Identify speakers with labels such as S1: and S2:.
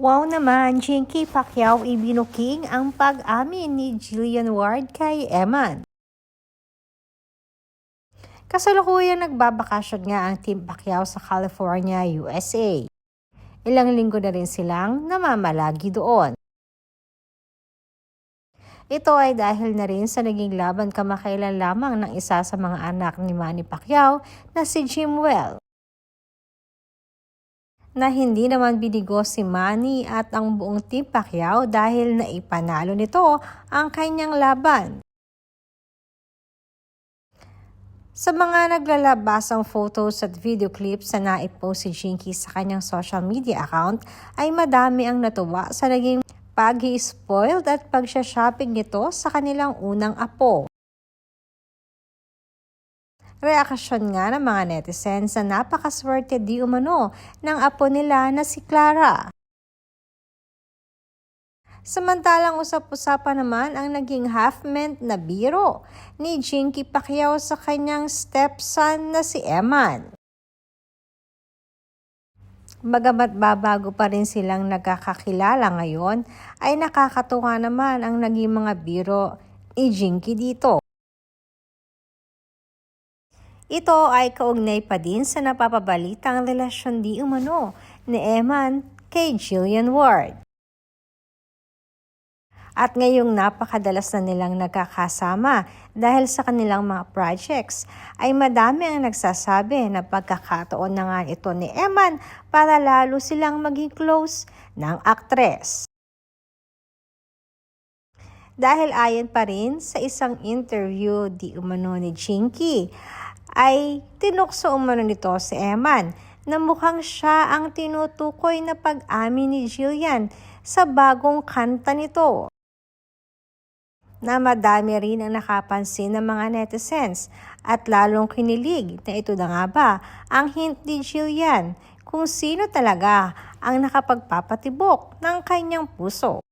S1: Wow naman, Jinky Pacquiao ibinuking ang pag-amin ni Jillian Ward kay Eman. Kasalukuyang nagbabakasyon nga ang Team Pacquiao sa California, USA. Ilang linggo na rin silang namamalagi doon. Ito ay dahil na rin sa naging laban kamakailan lamang ng isa sa mga anak ni Manny Pacquiao na si Jimwell, na hindi naman binigo si Manny at ang buong Team Pacquiao dahil naipanalo nito ang kanyang laban. Sa mga naglalabasang photos at video clips na naipost si Jinky sa kanyang social media account ay madami ang natuwa sa naging pag-i-spoiled at pagsha-shopping nito sa kanilang unang apo. Reaksyon nga ng mga netizens na napakaswerte di umano ng apo nila na si Clara. Samantalang usap-usapan naman ang naging half-meant na biro ni Jinky Pacquiao sa kanyang stepson na si Eman. Bagamat babago pa rin silang nagkakakilala ngayon, ay nakakatuwa naman ang naging mga biro ni Jinky dito. Ito ay kaugnay pa din sa napapabalitang relasyon di umano ni Eman kay Jillian Ward. At ngayong napakadalas na nilang nagkakasama dahil sa kanilang mga projects, ay madami ang nagsasabi na pagkakataon na nga ito ni Eman para lalo silang maging close ng aktres. Dahil ayon pa rin sa isang interview di umano ni Jinky, ay tinukso umano nito si Eman na mukhang siya ang tinutukoy na pag-amin ni Jillian sa bagong kanta nito, na madami rin ang nakapansin ng mga netizens at lalong kinilig na ito na nga ba ang hint ni Jillian kung sino talaga ang nakapagpapatibok ng kanyang puso.